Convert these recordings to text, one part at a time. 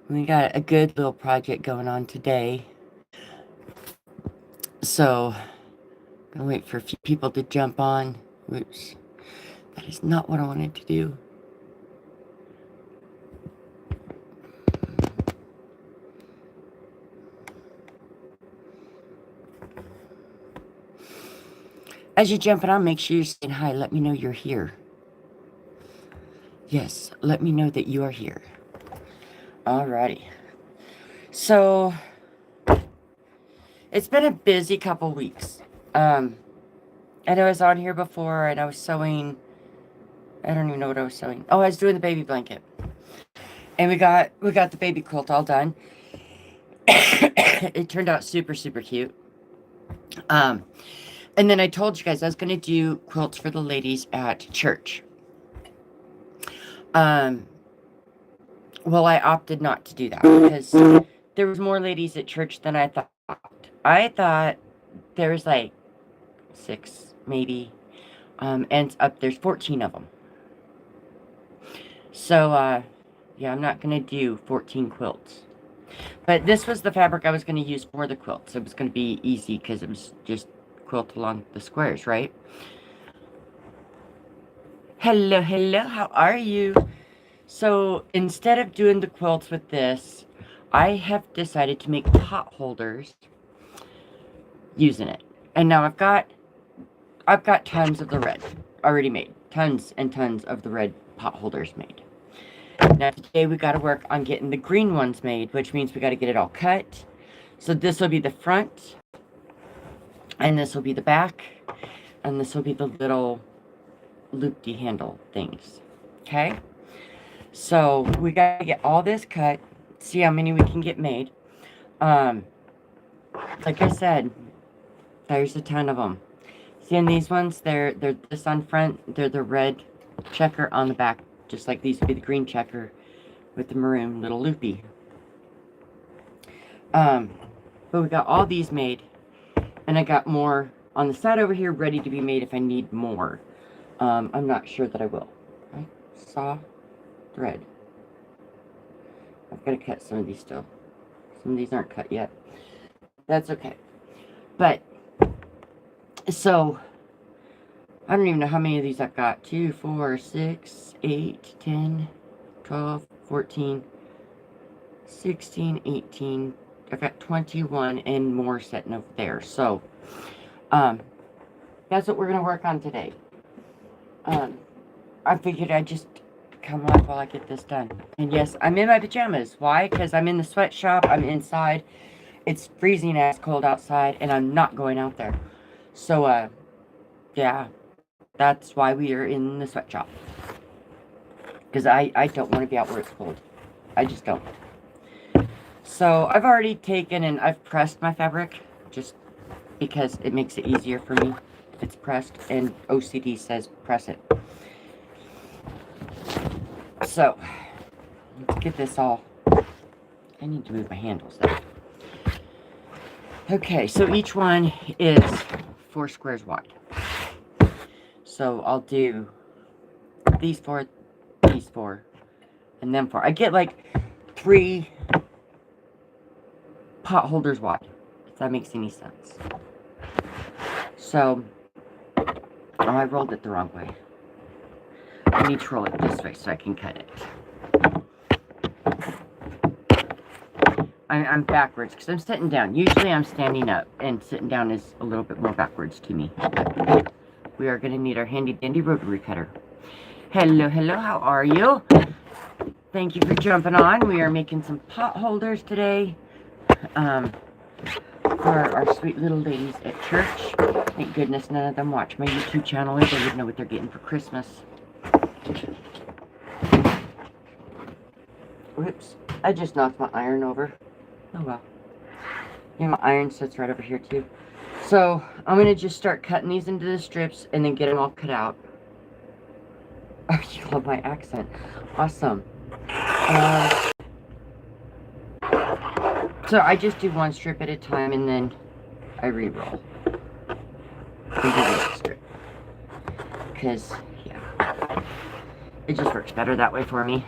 We got a good little project going on today. So, gonna wait for a few people to jump on. Whoops. That is not what I wanted to do. As you're jumping on, make sure you're saying hi. Let me know you're here. Yes, let me know that you are here. Alrighty. So, it's been a busy couple weeks. And I was on here before and I was sewing. I don't even know what I was sewing. Oh, I was doing the baby blanket. And we got the baby quilt all done. It turned out super, super cute. And then I told you guys I was going to do quilts for the ladies at church. Well, I opted not to do that because there was more ladies at church than I thought. I thought there was like 6, maybe. And up there's 14 of them. So, yeah, I'm not going to do 14 quilts. But this was the fabric I was going to use for the quilts. It was going to be easy because it was just quilt along the squares, right? Hello, hello, how are you? So instead of doing the quilts with this, I have decided to make pot holders using it. And now I've got tons of the red already made. Tons and tons of the red pot holders made. Now today we got to work on getting the green ones made, which means we got to get it all cut. So this will be the front, and this will be the back, and this will be the little loopy handle things. Okay? So we got to get all this cut, see how many we can get made. Like I said, there's a ton of them. Seeing these ones, they're this on front, they're the red checker on the back, just like these would be the green checker with the maroon little loopy. But we got all these made, and I got more on the side over here ready to be made if I need more. I'm not sure that I will. I saw thread. I've got to cut some of these still. Some of these aren't cut yet. That's okay. But, so, I don't even know how many of these I've got. 2, 4, 6, 8, 10, 12, 14, 16, 18. I've got 21 and more sitting over there. So, that's what we're going to work on today. I figured I'd just come live while I get this done. And yes, I'm in my pajamas. Why? Because I'm in the sweatshop. I'm inside. It's freezing ass cold outside, and I'm not going out there. So, yeah, that's why we are in the sweatshop. Because I don't want to be out where it's cold. I just don't. So, I've already taken and I've pressed my fabric, just because it makes it easier for me. It's pressed, and OCD says press it. So, let's get this all. I need to move my handles there. Okay, so each one is 4 squares wide. So I'll do these 4, and then 4. I get like 3 pot holders wide, if that makes any sense. So, oh, I rolled it the wrong way. I need to roll it this way so I can cut it. I'm backwards because I'm sitting down. Usually I'm standing up, and sitting down is a little bit more backwards to me. We are going to need our handy dandy rotary cutter. Hello, hello, how are you? Thank you for jumping on. We are making some pot holders today for our sweet little ladies at church. Thank goodness none of them watch my YouTube channel, or they would know what they're getting for Christmas. Whoops, I just knocked my iron over. Oh well. Yeah, my iron sits right over here too. So, I'm going to just start cutting these into the strips and then get them all cut out. Oh, you love my accent. Awesome. So, I just do one strip at a time and then I re-roll. Because, yeah, it just works better that way for me.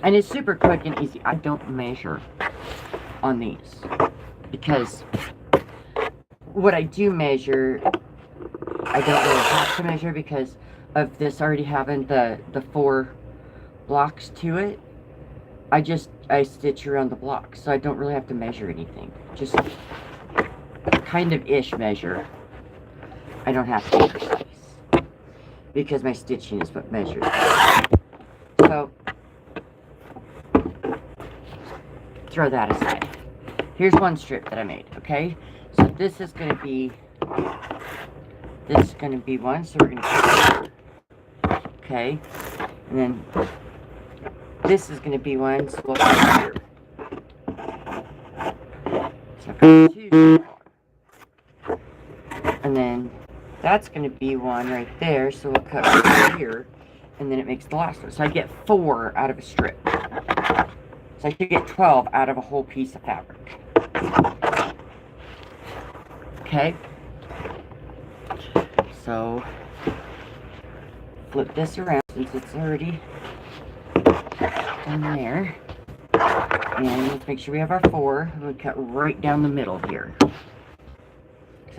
And it's super quick and easy. I don't measure on these because what I do measure, I don't really have to measure because of this already having the 4 blocks to it. I stitch around the blocks, so I don't really have to measure anything. Just kind of ish measure. I don't have to be precise because my stitching is what measures. So throw that aside. Here's one strip that I made, okay? So this is going to be one, so we're going to okay? And then this is going to be one, so we'll cut here. So I've got 2 so far. And then that's going to be one right there, so we'll cut right here, and then it makes the last one. So I get 4 out of a strip. So I should get 12 out of a whole piece of fabric. Okay? So flip this around since it's already done there. And let's make sure we have our 4. And we cut right down the middle here. So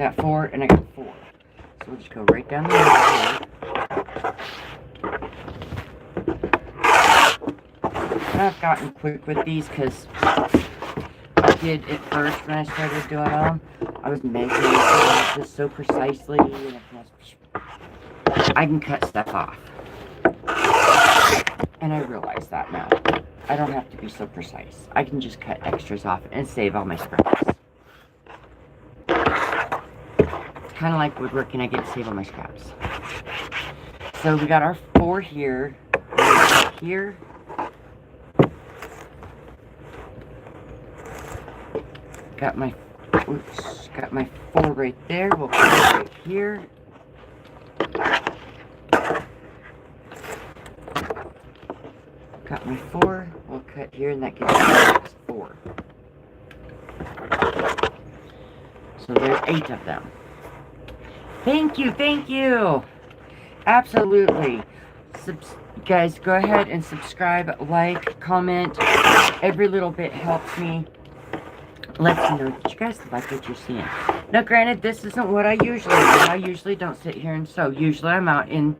I got 4 and I got 4. So we'll just go right down the middle here. And I've gotten quick with these because I did at first when I started doing them. I was measuring this so precisely, and I can cut stuff off. And I realize that now. I don't have to be so precise. I can just cut extras off and save all my scraps. It's kind of like woodworking. I get to save all my scraps. So we got our 4 here. Here. Got my 4 right there. We'll put it right here. Got my 4. We'll cut here, and that gives us 4. So there's 8 of them. Thank you, thank you. Absolutely. Guys, go ahead and subscribe, like, comment. Every little bit helps me. Let me know that you guys like what you're seeing. Now, granted, this isn't what I usually do. I usually don't sit here and sew. Usually, I'm out in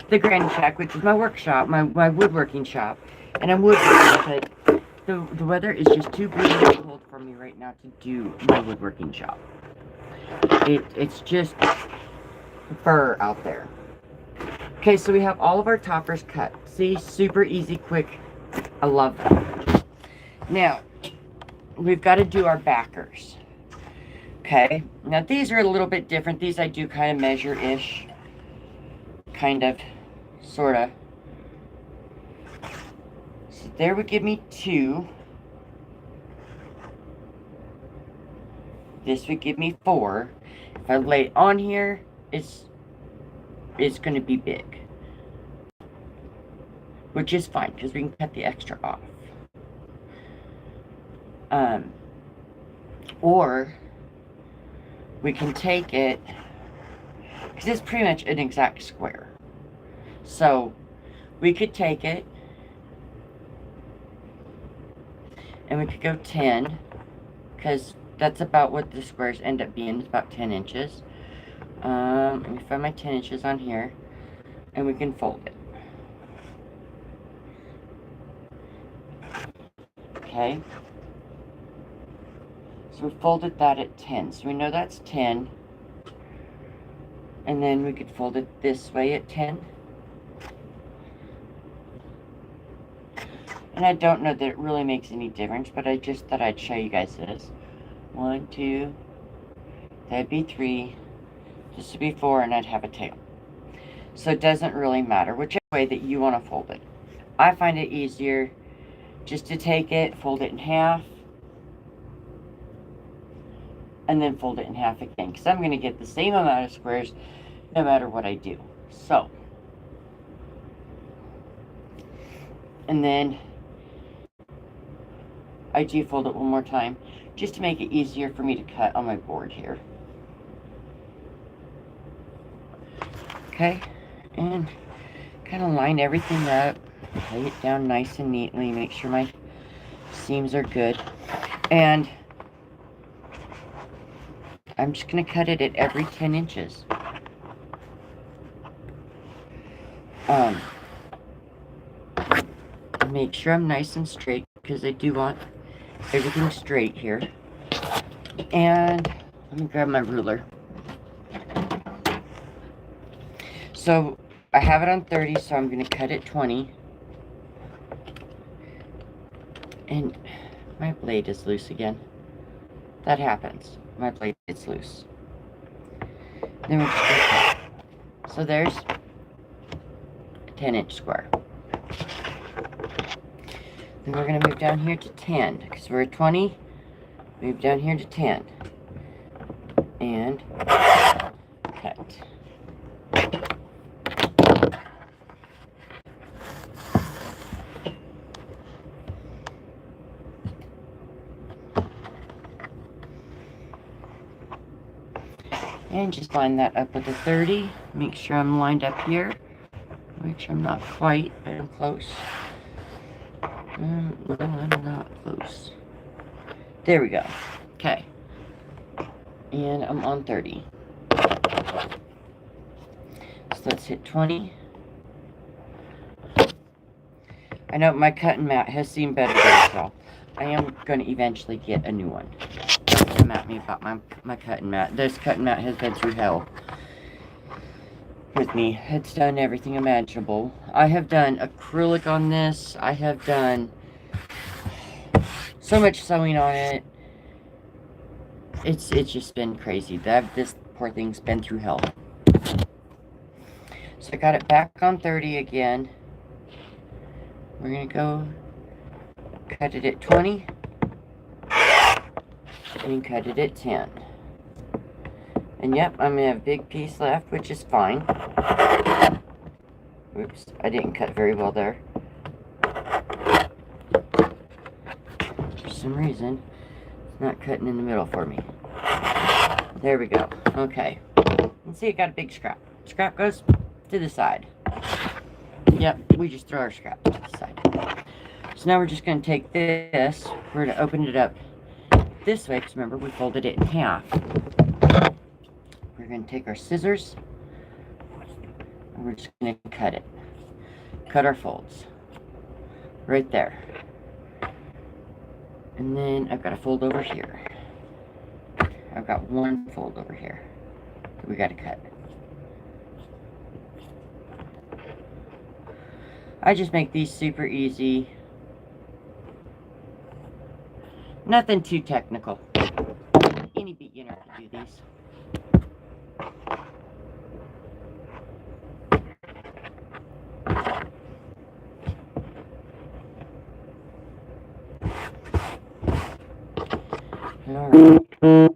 the granny shack, which is my workshop, my woodworking shop, and I'm woodworking. But the weather is just too brutally cold for me right now to do my woodworking shop. It's just fur out there. Okay, so we have all of our toppers cut. See, super easy, quick. I love them. Now, we've got to do our backers. Okay, now these are a little bit different. These I do kind of measure-ish. Kind of, sort of. So there would give me 2. This would give me 4. If I lay it on here, it's going to be big. Which is fine, because we can cut the extra off. Or we can take it, because it's pretty much an exact square. So we could take it and we could go 10, because that's about what the squares end up being. It's about 10 inches. Let me find my 10 inches on here, and we can fold it. Okay. So we folded that at 10. So we know that's 10. And then we could fold it this way at 10. And I don't know that it really makes any difference, but I just thought I'd show you guys this. 1, 2, that'd be 3, this would be 4, and I'd have a tail. So it doesn't really matter whichever way that you want to fold it. I find it easier just to take it, fold it in half, and then fold it in half again, because I'm going to get the same amount of squares no matter what I do. So, and then I do fold it one more time just to make it easier for me to cut on my board here. Okay, and kind of line everything up. lay it down nice and neatly, make sure my seams are good. And I'm just going to cut it at every 10 inches. Make sure I'm nice and straight, because I do want everything straight here. And let me grab my ruler. So I have it on 30, so I'm going to cut it 20. And my blade is loose again. That happens. My blade is loose. Then we're just going to cut. So there's a 10-inch square. Then we're going to move down here to 10, because we're at 20. Move down here to 10. And cut. And just line that up with a 30. Make sure I'm lined up here. Make sure I'm not quite, but I'm close. No, I'm not close. There we go. Okay. And I'm on 30. So let's hit 20. I know my cutting mat has seen better days, so I am going to eventually get a new one. Don't come at me about my cutting mat. This cutting mat has been through hell with me. It's done everything imaginable. I have done acrylic on this. I have done so much sewing on it. It's just been crazy. This poor thing's been through hell. So I got it back on 30 again. We're going to go cut it at 20 and cut it at 10. And yep, I'm going to have a big piece left, which is fine. Oops, I didn't cut very well there. For some reason, it's not cutting in the middle for me. There we go. Okay. And see, it got a big scrap. Scrap goes to the side. Yep, we just throw our scrap to the side. So now we're just going to take this. We're going to open it up this way, because remember, we folded it in half. We're going to take our scissors, and we're just going to cut it. Cut our folds. Right there. And then I've got a fold over here. I've got one fold over here that we got to cut. I just make these super easy. Nothing too technical. Any beginner can do these. All right.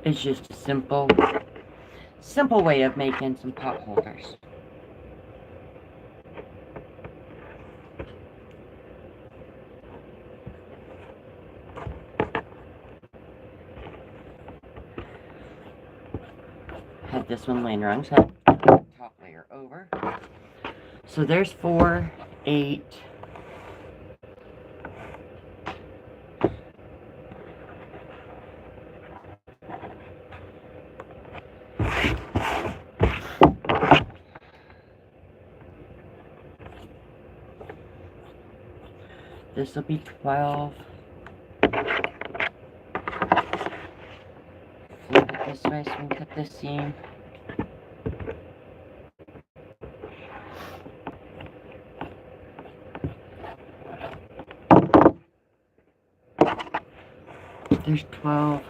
It's just a simple way of making some pot holders. Have this one laying wrong side, top layer over. So there's 4, 8. This will be 12. Flip it this way so we can cut this seam. There's 12.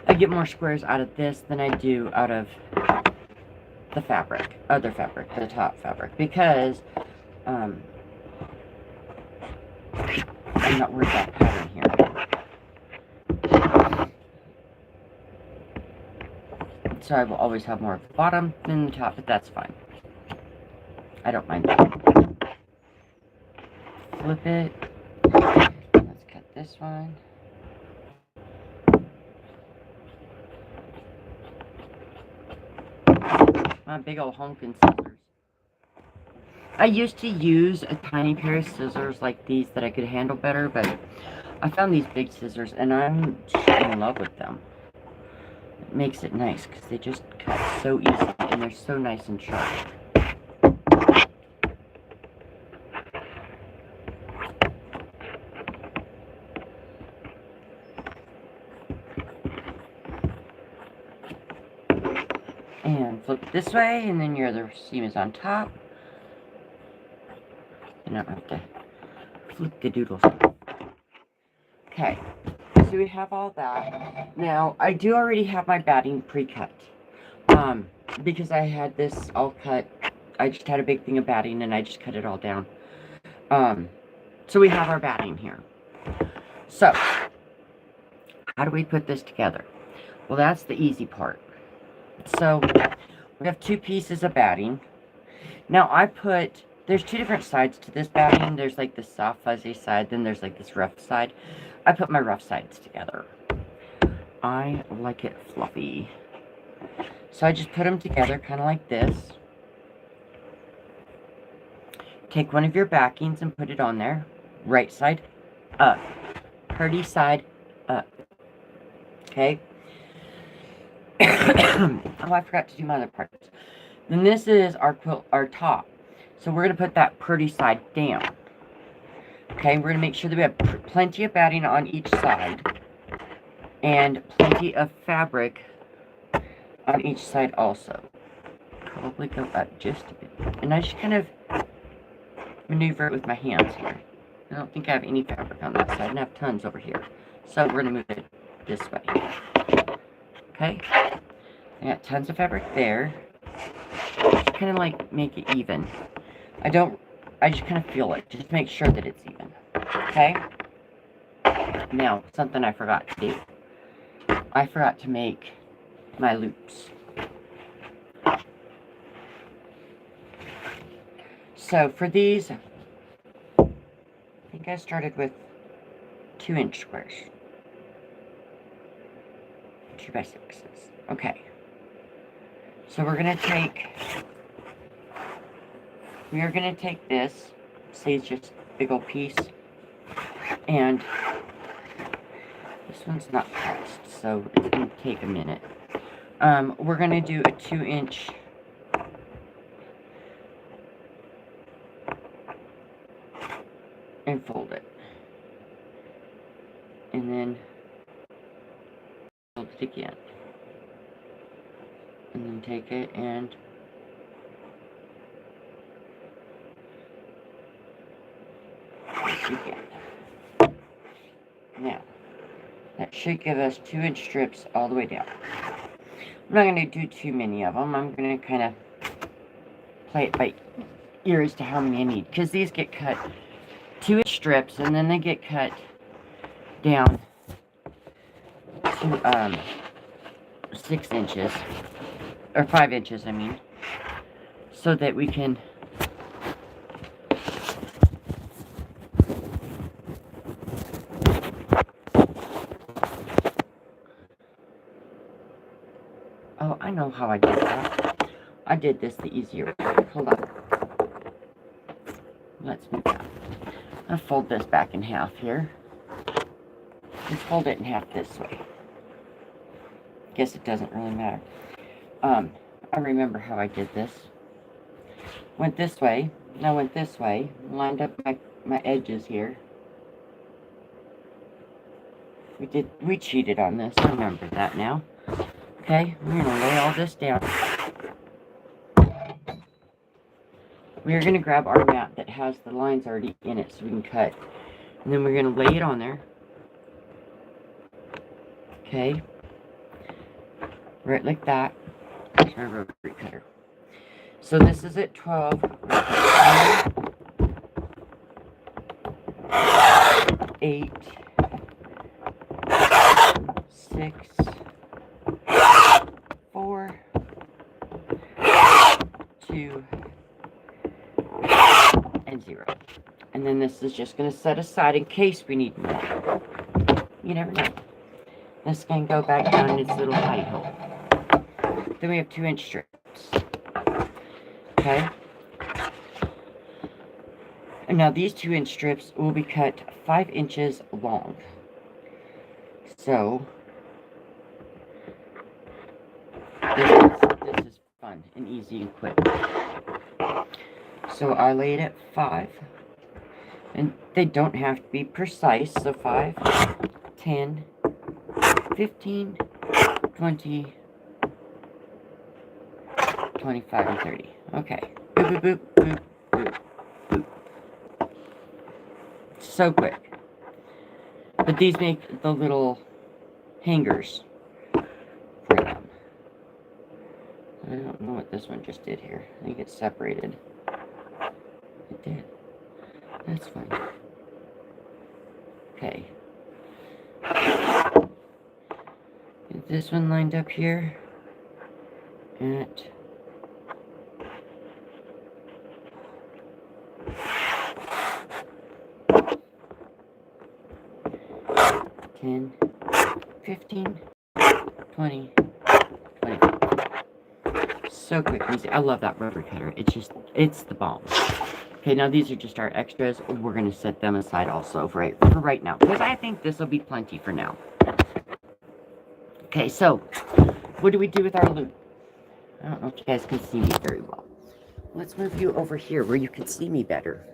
I get more squares out of this than I do out of the fabric, the top fabric, because I'm not worried about pattern here. So I will always have more at the bottom than the top, but that's fine. I don't mind that. Flip it. this one. My big old honking scissors. I used to use a tiny pair of scissors like these that I could handle better, but I found these big scissors and I'm just in love with them. It makes it nice because they just cut so easy and they're so nice and sharp. And flip this way, and then your other seam is on top. And I don't have to flip the doodles. Okay, so we have all that. Now, I do already have my batting pre-cut. Because I had this all cut. I just had a big thing of batting, and I just cut it all down. So we have our batting here. So, how do we put this together? Well, that's the easy part. So, we have 2 pieces of batting. Now, there's 2 different sides to this batting. There's like the soft, fuzzy side, then there's like this rough side. I put my rough sides together. I like it fluffy. So I just put them together kind of like this. Take one of your backings and put it on there. Right side up. Pretty side up. Okay? Oh, I forgot to do my other parts. Then this is our quilt, our top. So we're going to put that pretty side down. Okay, we're going to make sure that we have plenty of batting on each side. And plenty of fabric on each side also. Probably go up just a bit. And I just kind of maneuver it with my hands here. I don't think I have any fabric on that side. And I have tons over here. So we're going to move it this way. Okay? I got tons of fabric there. Just kind of like make it even. I just kind of feel it. Just make sure that it's even. Okay? Now, something I forgot to do. I forgot to make my loops. So for these, I think I started with 2-inch squares. 2x6s. Okay. So we are going to take this, say it's just a big old piece, and this one's not pressed, so it's going to take a minute. We're going to do a 2-inch and fold it. And then fold it again. And then take it and again. Now, that should give us 2-inch strips all the way down. I'm not going to do too many of them. I'm going to kind of play it by ear as to how many I need. Because these get cut 2-inch strips, and then they get cut down to 6 inches. Or 5 inches, I mean. So that we can oh, I know how I did that. I did this the easier way. Hold on. Let's move that. I'll fold this back in half here. Just fold it in half this way. Guess it doesn't really matter. I remember how I did this. Went this way. Now went this way. Lined up my edges here. We cheated on this. I remember that now. Okay, we're going to lay all this down. We're going to grab our mat that has the lines already in it so we can cut. And then we're going to lay it on there. Okay. Right like that. There's my rotary cutter. So this is at 12. 8. 6. 4. 2. And 0. And then this is just going to set aside in case we need more. You never know. This can go back down in its little hidey hole. Then we have 2-inch strips. Okay. And now these 2-inch strips will be cut 5 inches long. So this is fun and easy and quick. So I laid it 5. And they don't have to be precise. So 5, 10, 15, 20, 25, and 30. Okay. Boop, boop, boop, boop, boop, boop. So quick. But these make the little hangers for them. I don't know what this one just did here. I think it's separated. It did. That's fine. Okay. Get this one lined up here at 10, 15, 20, 25. So quick and easy. I love that rubber cutter. It's the bomb. Okay, now these are just our extras. We're going to set them aside also for right now, because I think this will be plenty for now. Okay, so what do we do with our loop? I don't know if you guys can see me very well. Let's move you over here where you can see me better.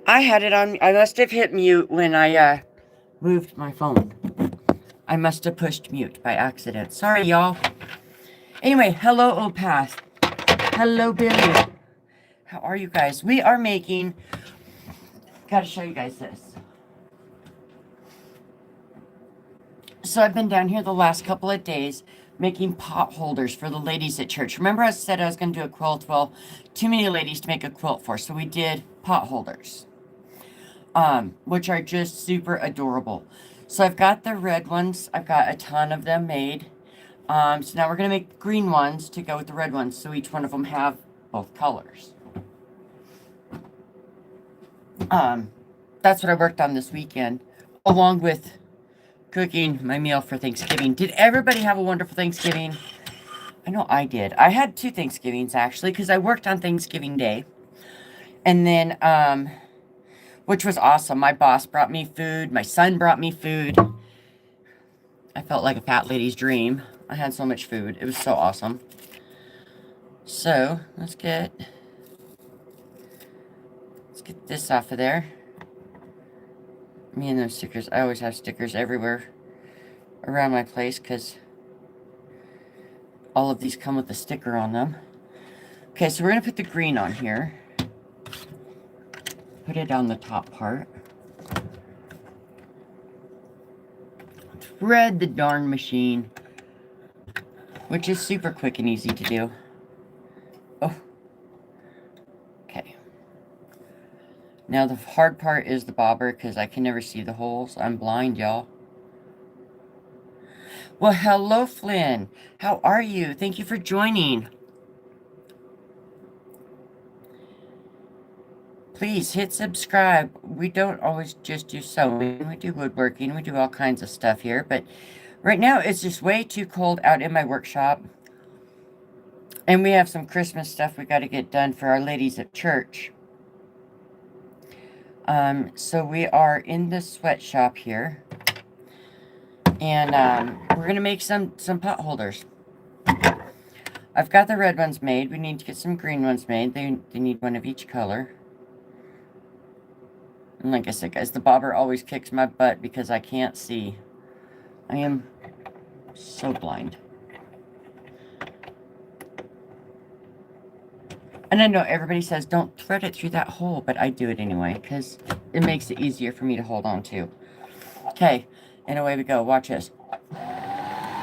I had it on. I must have hit mute when I moved my phone. I must have pushed mute by accident. Sorry, y'all. Anyway, hello, old past. Hello, Billy. How are you guys? We are making... Gotta show you guys this. So I've been down here the last couple of days making pot holders for the ladies at church. Remember I said I was going to do a quilt? Well, too many ladies to make a quilt for, so we did pot holders. Which are just super adorable. So I've got the red ones. I've got a ton of them made. So now we're going to make green ones to go with the red ones, so each one of them have both colors. That's what I worked on this weekend. along with cooking my meal for Thanksgiving. Did everybody have a wonderful Thanksgiving? I know I did. I had 2 Thanksgivings, actually, because I worked on Thanksgiving Day. And then, which was awesome. My boss brought me food. My son brought me food. I felt like a fat lady's dream. I had so much food. It was so awesome. So, let's get this off of there. Me and those stickers. I always have stickers everywhere around my place because all of these come with a sticker on them. Okay, so we're going to put the green on here. Put it on the top part. Thread the darn machine, which is super quick and easy to do. Oh. Okay. Now the hard part is the bobber because I can never see the holes. I'm blind, y'all. Well, hello, Flynn. How are you? Thank you for joining. Please hit subscribe. We don't always just do sewing. We do woodworking. We do all kinds of stuff here. But right now it's just way too cold out in my workshop. And we have some Christmas stuff we got to get done for our ladies at church. So we are in the sweatshop here. And we're going to make some pot holders. I've got the red ones made. We need to get some green ones made. They need one of each color. And like I said, guys, the bobber always kicks my butt because I can't see. I am so blind. And I know everybody says don't thread it through that hole, but I do it anyway because it makes it easier for me to hold on to. Okay, and away we go. Watch this.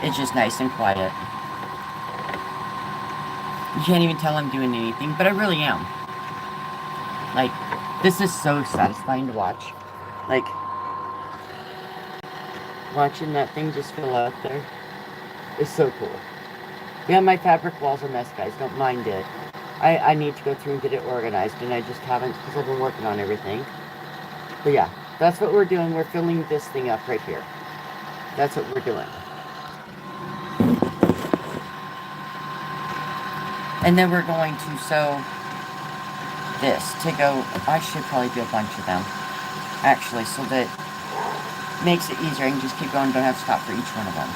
It's just nice and quiet. You can't even tell I'm doing anything, but I really am. Like, this is so satisfying to watch. Like, watching that thing just fill out there is so cool. Yeah, my fabric wall's a mess, guys. Don't mind it. I need to go through and get it organized, and I just haven't because I've been working on everything. But yeah, that's what we're doing. We're filling this thing up right here. That's what we're doing. And then we're going to sew this to go. I should probably do a bunch of them, actually, so that it makes it easier. I can just keep going, don't have to stop for each one of them.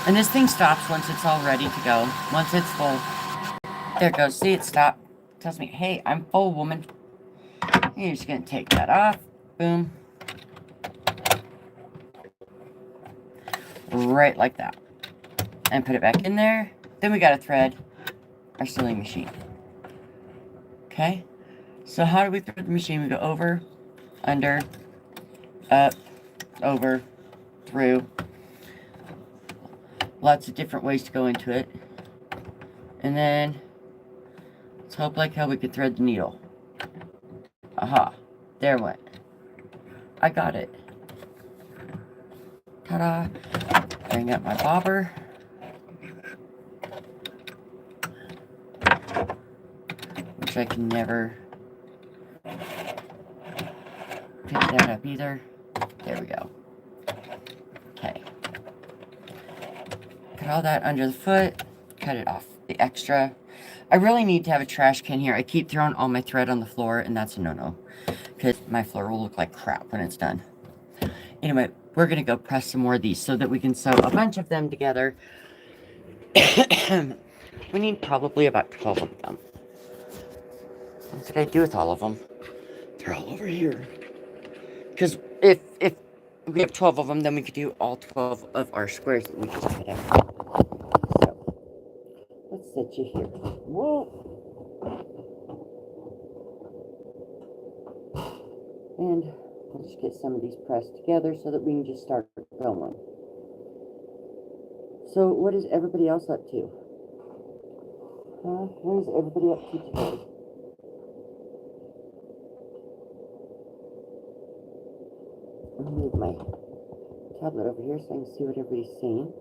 And this thing stops once it's all ready to go. Once it's full. There it goes. See, it stopped. It tells me, hey, I'm full, woman. You're just going to take that off. Boom. Right like that. And put it back in there. Then we got to thread our sewing machine. Okay. So how do we thread the machine? We go over, under, up, over, through. Lots of different ways to go into it. And then, let's hope like how we could thread the needle. Aha. There it went. I got it. Ta-da. Bring up my bobber. Which I can never pick that up either. There we go. Okay. Put all that under the foot. Cut it off. The extra. I really need to have a trash can here. I keep throwing all my thread on the floor, and that's a no-no. Because my floor will look like crap when it's done. Anyway, we're going to go press some more of these so that we can sew a bunch of them together. We need probably about 12 of them. What did I do with all of them? They're all over here. Because if we have 12 of them, then we could do all 12 of our squares that we just put out. So, let's set you here. Whoa! And I'll just get some of these pressed together so that we can just start going. So, what is everybody else up to? What is everybody up to today? I'll move my tablet over here so I can see what everybody's saying.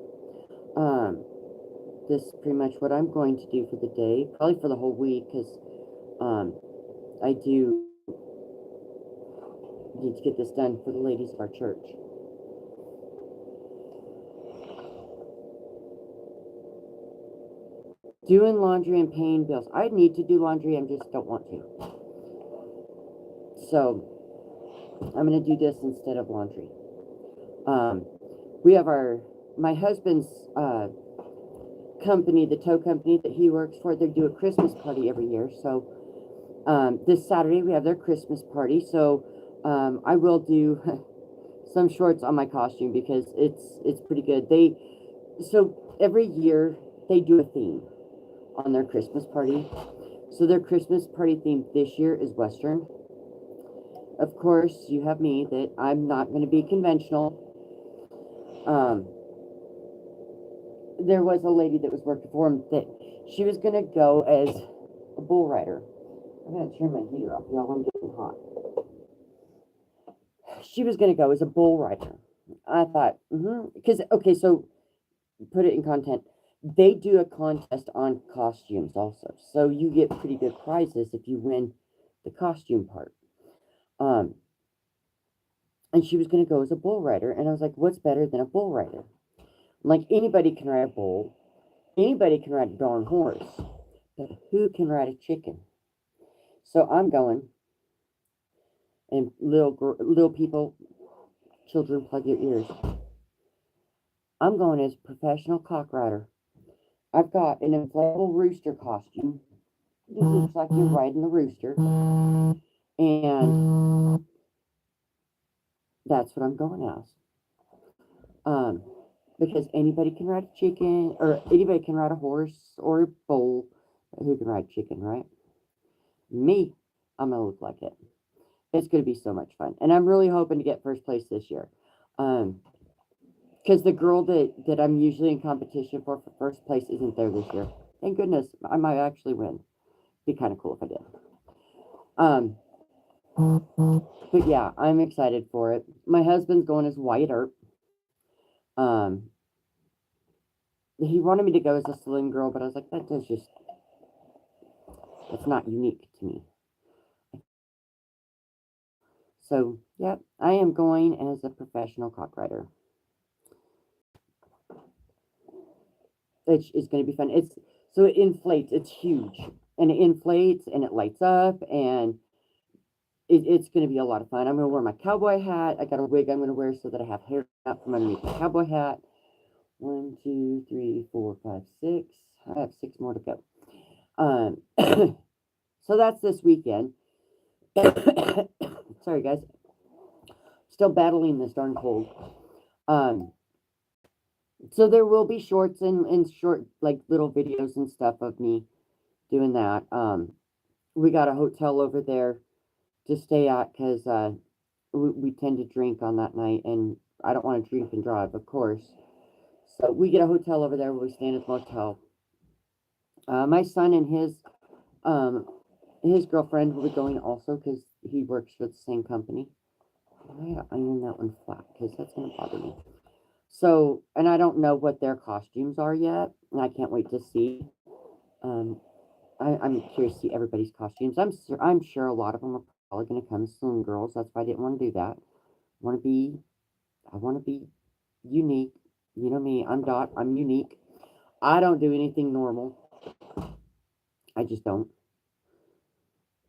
This is pretty much what I'm going to do for the day, probably for the whole week, because I do need to get this done for the ladies of our church. Doing laundry and paying bills. I need to do laundry, I just don't want to. So, I'm going to do this instead of laundry. We have my husband's company, the tow company that he works for, they do a Christmas party every year. So, this Saturday we have their Christmas party. So, I will do some shorts on my costume because it's pretty good. So every year they do a theme on their Christmas party. So their Christmas party theme this year is Western. Of course, you have me that I'm not going to be conventional. There was a lady that was working for him that she was going to go as a bull rider. I'm going to turn my heater off, y'all. I'm getting hot. She was going to go as a bull rider. I thought, because, okay, so put it in content. They do a contest on costumes also. So you get pretty good prizes if you win the costume part. And she was going to go as a bull rider. And I was like, what's better than a bull rider? Like, anybody can ride a bull. Anybody can ride a darn horse. But who can ride a chicken? So I'm going. And little people, children, plug your ears. I'm going as a professional cock rider. I've got an inflatable rooster costume. It looks like you're riding the rooster. And that's what I'm going as. Because anybody can ride a chicken, or anybody can ride a horse or a bull. Who can ride chicken, right? Me, I'm going to look like it. It's going to be so much fun. And I'm really hoping to get first place this year. Because the girl that I'm usually in competition for first place isn't there this year. Thank goodness, I might actually win. Be kind of cool if I did. But yeah, I'm excited for it. My husband's going as Wyatt Earp. He wanted me to go as a saloon girl, but I was like, that's not unique to me. So, yeah, I am going as a professional cock rider. It's going to be fun. So it inflates. It's huge, and it inflates, and it lights up, and it's going to be a lot of fun. I'm going to wear my cowboy hat. I got a wig I'm going to wear so that I have hair out from underneath the cowboy hat. 1, 2, 3, 4, 5, 6. I have 6 more to go. So that's this weekend. Sorry, guys. Still battling this darn cold. So there will be shorts and short, like, little videos and stuff of me doing that. We got a hotel over there to stay at because we tend to drink on that night, and I don't want to drink and drive, of course. So we get a hotel over there where we stay in a motel. My son and his girlfriend will be going also because he works for the same company. I gotta iron that one flat because that's going to bother me. So, and I don't know what their costumes are yet, and I can't wait to see. I'm curious to see everybody's costumes. I'm sure a lot of them are probably going to come as saloon girls. That's why I didn't want to do that. I want to be unique. You know me. I'm Dot. I'm unique. I don't do anything normal. I just don't.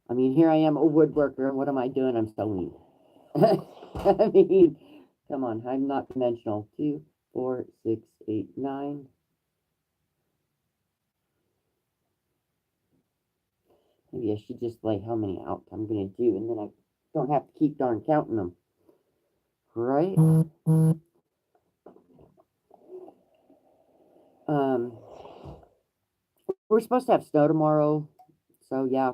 I mean, here I am, a woodworker, and what am I doing? I'm sewing. I mean, come on. I'm not conventional. 2, 4, 6, 8, 9. Maybe I should just lay how many out I'm going to do, and then I don't have to keep darn counting them. Right? We're supposed to have snow tomorrow, so yeah,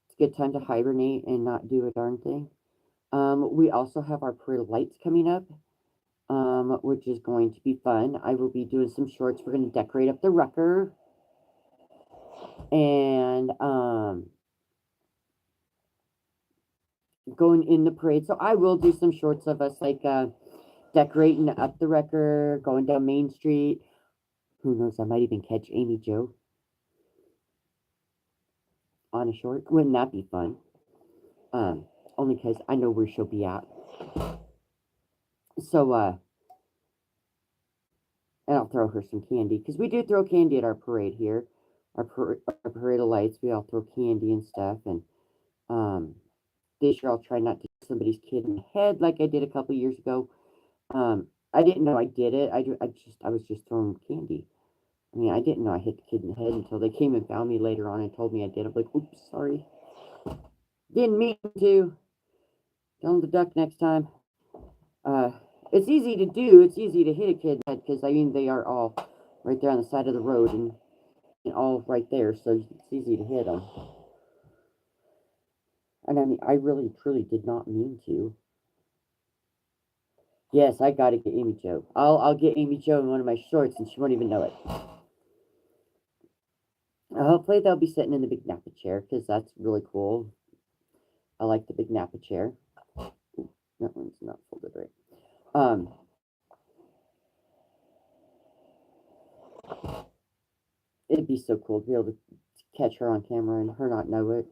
it's a good time to hibernate and not do a darn thing. We also have our parade lights coming up, which is going to be fun. I will be doing some shorts. We're going to decorate up the wrecker, and going in the parade. So I will do some shorts of us, like, decorating up the wrecker, going down Main Street. Who knows, I might even catch Amy Jo on a short. Wouldn't that be fun? Only because I know where she'll be at. So, and I'll throw her some candy, because we do throw candy at our parade here. Our parade of lights, we all throw candy and stuff, and this year I'll try not to hit somebody's kid in the head like I did a couple years ago. I didn't know I did it. I was just throwing candy. I mean, I didn't know I hit the kid in the head until they came and found me later on and told me I did. I'm like, oops, sorry. Didn't mean to. Tell them to duck next time. Uh, it's easy to do. It's easy to hit a kid in the head because, I mean, they are all right there on the side of the road and all right there, so it's easy to hit them. And I mean, I really, truly did not mean to. Yes, I gotta get Amy Jo. I'll get Amy Jo in one of my shorts, and she won't even know it. Hopefully, they'll be sitting in the big Napa chair because that's really cool. I like the big Napa chair. Ooh, that one's not folded right. It'd be so cool to be able to catch her on camera and her not know it.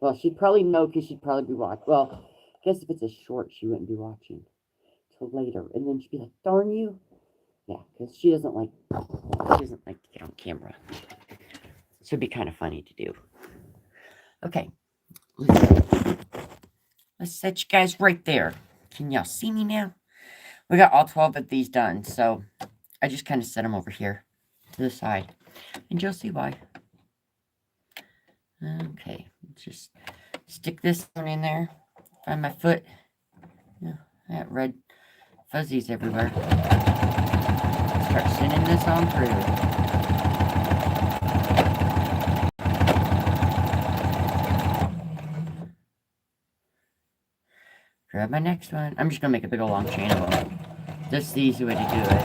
Well, she'd probably know because she'd probably be watching. Well, I guess if it's a short, she wouldn't be watching till later, and then she'd be like, "Darn you!" Yeah, because she doesn't like to get on camera. So it'd be kind of funny to do. Okay, let's set you guys right there. Can y'all see me now? We got all 12 of these done, so I just kind of set them over here to the side, and you'll see why. Okay, just stick this one in there. Find my foot. Yeah, I got red fuzzies everywhere. Start sending this on through. Grab my next one. I'm just going to make a big old long chain of them. That's the easy way to do it.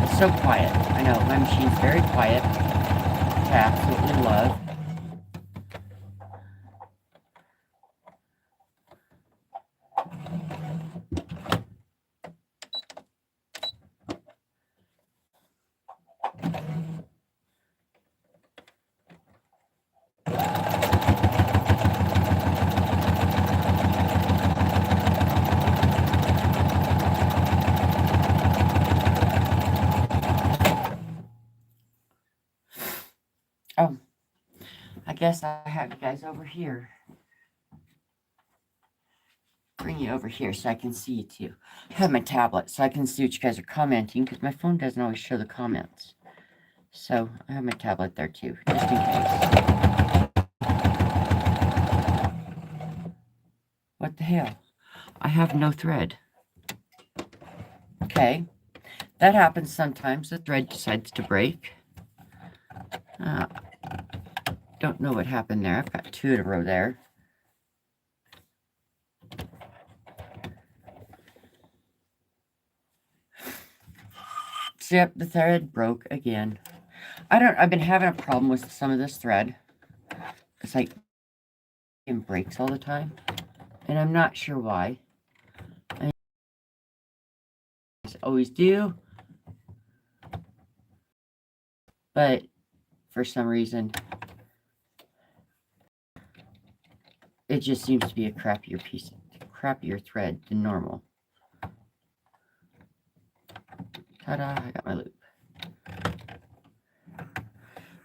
It's so quiet. I know, my machine's very quiet. Which I absolutely love. Oh, I guess I have you guys over here. Bring you over here so I can see you too. I have my tablet so I can see what you guys are commenting because my phone doesn't always show the comments. So I have my tablet there too, just in case. What the hell? I have no thread. Okay, that happens sometimes. The thread decides to break. Don't know what happened there. I've got two in a row there. So, yep, the thread broke again. I've been having a problem with some of this thread. It's like it breaks all the time. And I'm not sure why. I always do. But for some reason, it just seems to be a crappier thread than normal. Ta-da, I got my loop.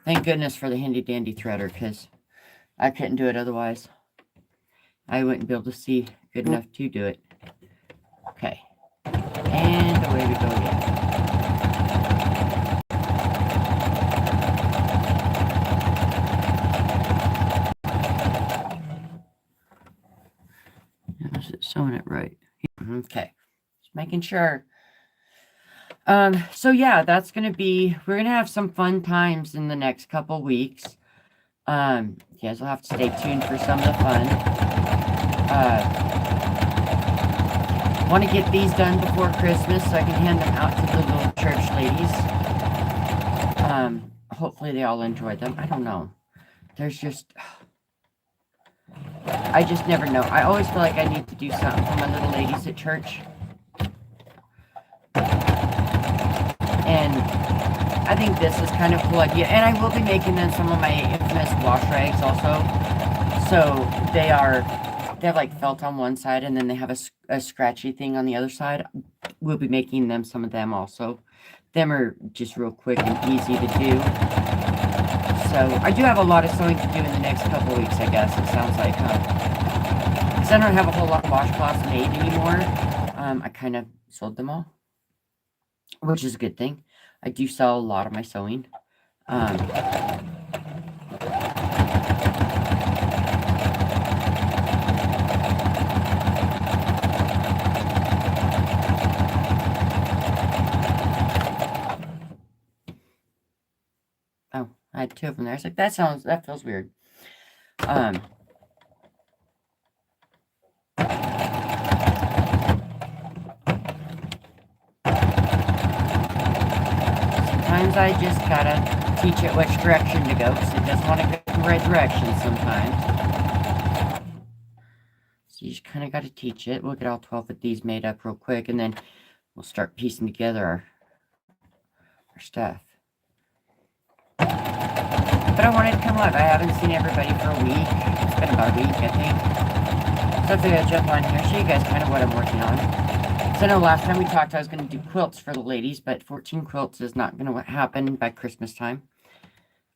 Thank goodness for the handy dandy threader, because I couldn't do it otherwise. I wouldn't be able to see good enough to do it. Okay. And away we go again. Is it sewing it right? Okay. Just making sure. So yeah, that's going to be, we're going to have some fun times in the next couple weeks. You guys will have to stay tuned for some of the fun. Want to get these done before Christmas so I can hand them out to the little church ladies. Hopefully they all enjoy them. I don't know. There's just, I just never know. I always feel like I need to do something for my little ladies at church. And I think this is kind of a cool idea. And I will be making them some of my infamous wash rags also. So they are they have like felt on one side and then they have a scratchy thing on the other side. We'll be making them, some of them also. Them are just real quick and easy to do. So I do have a lot of sewing to do in the next couple weeks, I guess. It sounds like, because I don't have a whole lot of washcloths made anymore. I kind of sold them all, which is a good thing. I do sell a lot of my sewing. Oh, I had two of them there. I was like, that feels weird. Sometimes I just gotta teach it which direction to go, because it doesn't want to go in the right direction sometimes. So you just kind of got to teach it. We'll get all 12 of these made up real quick, and then we'll start piecing together our stuff. But I wanted to come live. I haven't seen everybody for a week. It's been about a week, I think. So I figured I'd jump on here, show you guys kind of what I'm working on. So I know last time we talked I was going to do quilts for the ladies, but 14 quilts is not going to happen by Christmas time.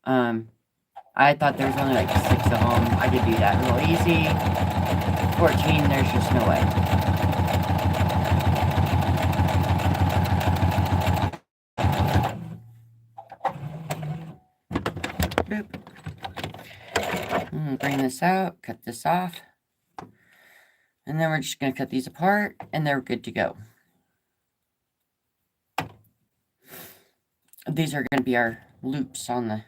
I thought there was only like 6 of them. I could do that real easy. 14, there's just no way. Boop. Bring this out, cut this off. And then we're just going to cut these apart, and they're good to go. These are going to be our loops on the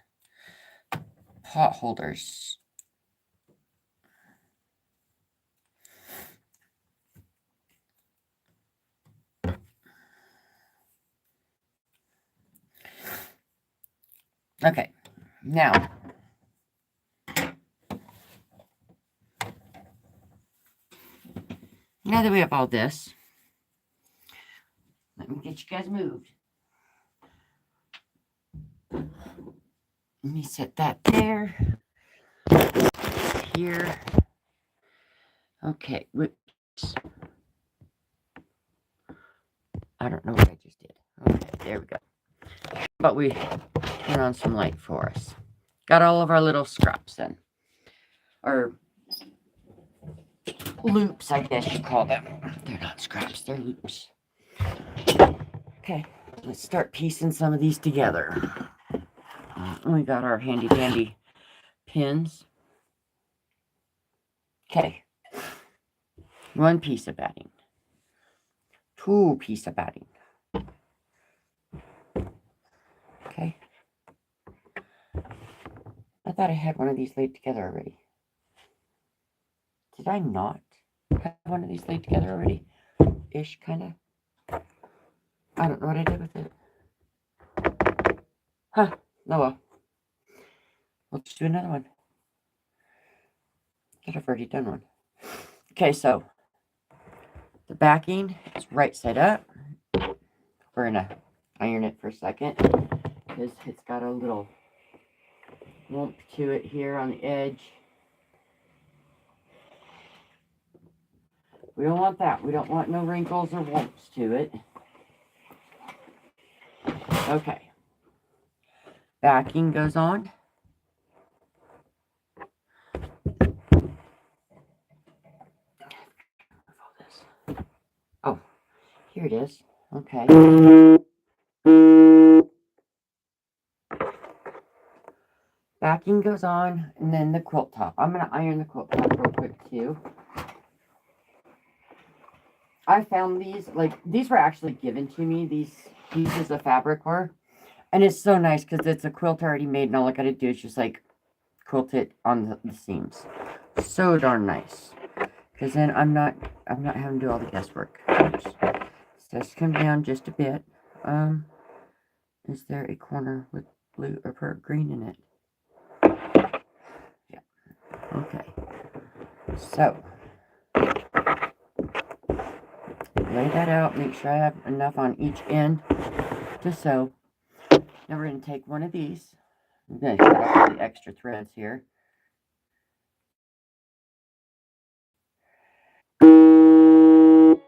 pot holders. Okay, now that we have all this, let me get you guys moved. Let me set that there. Here. Okay, whoops. I don't know what I just did. Okay, there we go. But we turn on some light for us. Got all of our little scraps then. Or loops, I guess you call them. They're not scraps, they're loops. Okay, let's start piecing some of these together. We got our handy dandy pins. Okay. 1 piece of batting. 2 piece of batting. Okay. I thought I had one of these laid together already. Did I not have one of these laid together already? Ish, kind of. I don't know what I did with it. Huh. Oh well. Let's do another one. I thought I've already done one. Okay, so the backing is right side up. We're gonna iron it for a second because it's got a little lump to it here on the edge. We don't want that. We don't want no wrinkles or lumps to it. Okay. Backing goes on. Oh, here it is. Okay. Backing goes on, and then the quilt top. I'm going to iron the quilt top real quick, too. I found these, like, these were actually given to me, these pieces of fabric were. And it's so nice, because it's a quilt already made, and all I got to do is just, like, quilt it on the seams. So darn nice. Because then I'm not having to do all the guesswork. Oops. So let's come down just a bit. Is there a corner with blue or green in it? Yeah. Okay. So lay that out. Make sure I have enough on each end to sew. Now we're going to take one of these. I'm going to cut off the extra threads here. Oh.